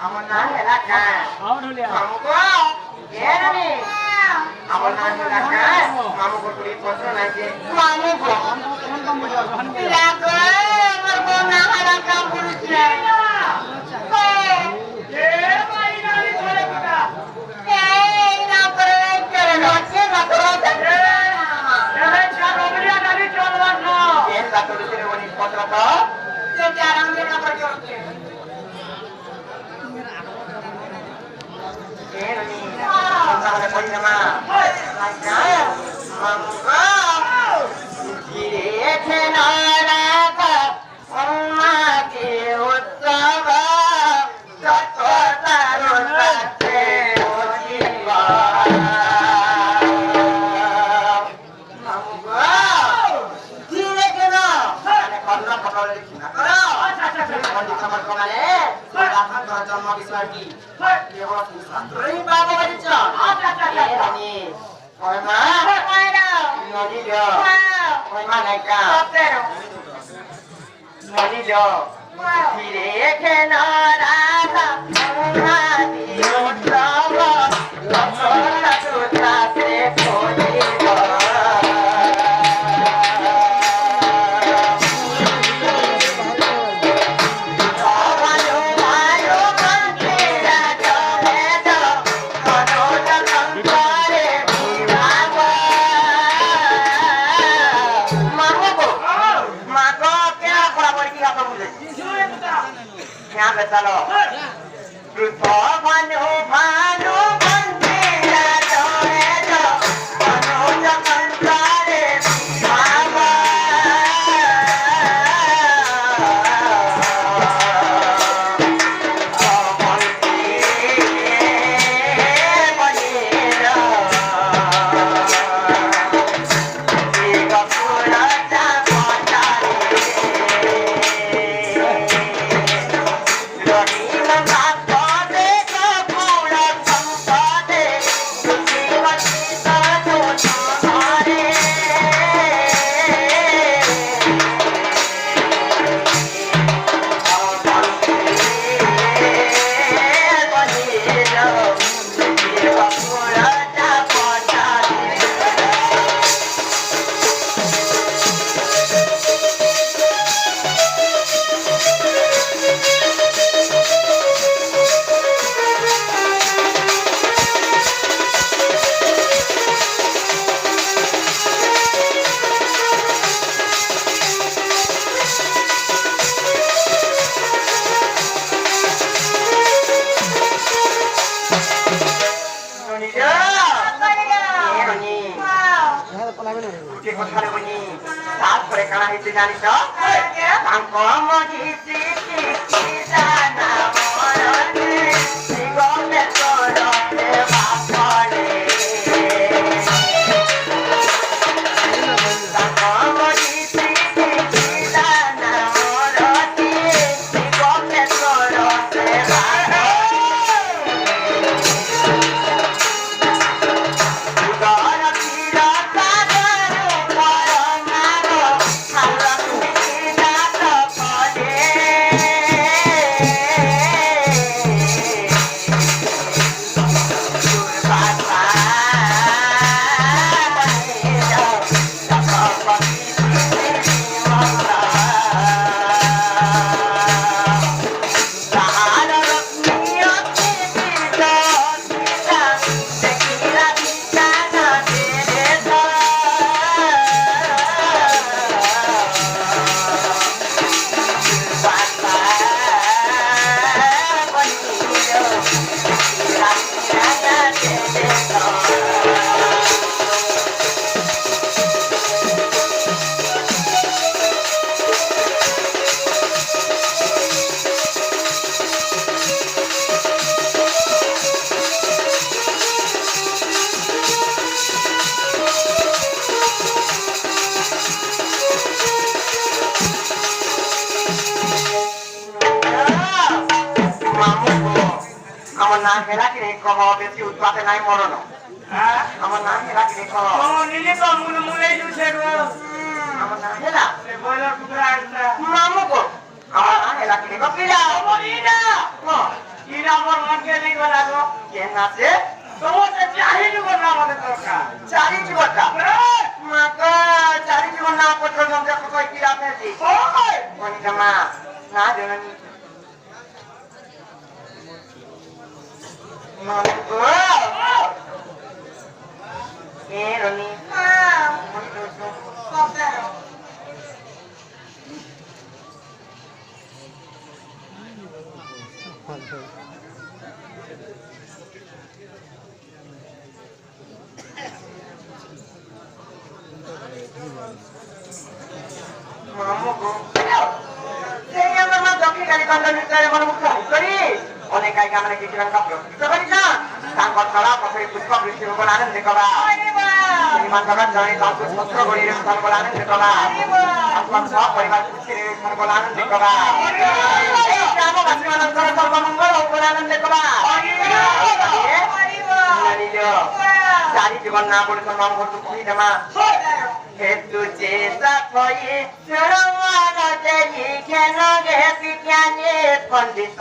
আমার নাম হেলা খান মামুকো এরানি আমার নাম হেলা খান মামুকো পুরি পত্র নাকি মামুকো লাগো আমার বউ না হেলা কাম করছে এ মাই নানি করে কথা এই না করে করে নচ্ছে না করে এ চারো মিলিয়া নানি চলবার না এ সাতরে রে বনি পত্র তো যে চারাম রে না করে করছে এরানি সামনে পড়ি না লাগা মামুকো ধীরে খেনা রাখা অম্মা কে উৎসব যত তারো সাথে ওজিবা মামুকো ধীরে খেনা মানে কন্যা পকড়ে লিখি না করো বন্ধু খবর কমালে রাখা তো জন্ম বিষয় কি কেবল ছাত্রই বাবা বাড়িছ এরানি ওই মা নদী লো ওই মা নাইকা নদী লো ধীরে খেনা রাধা নদী উৎসব লক্ষণা সুতাতে খোঁজিব चलो भानु भानु बंदेरा जोड़े जो मनोज कंसारे बाबा जानी तो हमको मोदी सी जाना मोरने सिगो में तोड़ो के बापड़े हमको मोदी सी जाना मोरने सिगो में तोड़ो के बापड़े আমার নাম হেলা কি রেখো বেশি উৎপাতে নাই মরণ আমার নাম হেলা কি রেখো ও নিলে তো মুলে মুলে জুছে গো আমার নাম হেলা এ বয়লা কুকুরা আসলা মামু গো আমার নাম হেলা কি রেখো পিলা ও ইনা ও ইনা আমার মনকে নেই বানাবো কেন আছে তোমাদের চারি জীবন আমাদের দরকার চারি জীবনটা মাকা চারি জীবন না পত্র জমতে কই কি আপনি জি ওই কোনটা মা না জননি মনে গো এ রনি মনে তো কথা অনেক আগে আমরা কি কিরকম কাপড় বুঝতে পারি না সাংবাদ ছাড়া পথে পুষ্প বৃষ্টি বলে আনন্দ করা বিমান জগৎ জনে কালপুষ্পত্র বলে স্থান বলে আনন্দ করা আপনার সব পরিবার পুষ্টির স্থান বলে আনন্দ করা এই গ্রামবাসী মানুষের সর্বমঙ্গল বলে আনন্দ করা চারি জীবন না বলে তোর মঙ্গল তো কই না হে তুঝে সাথে সুরমানা দেই কেন গে পিকানে পণ্ডিত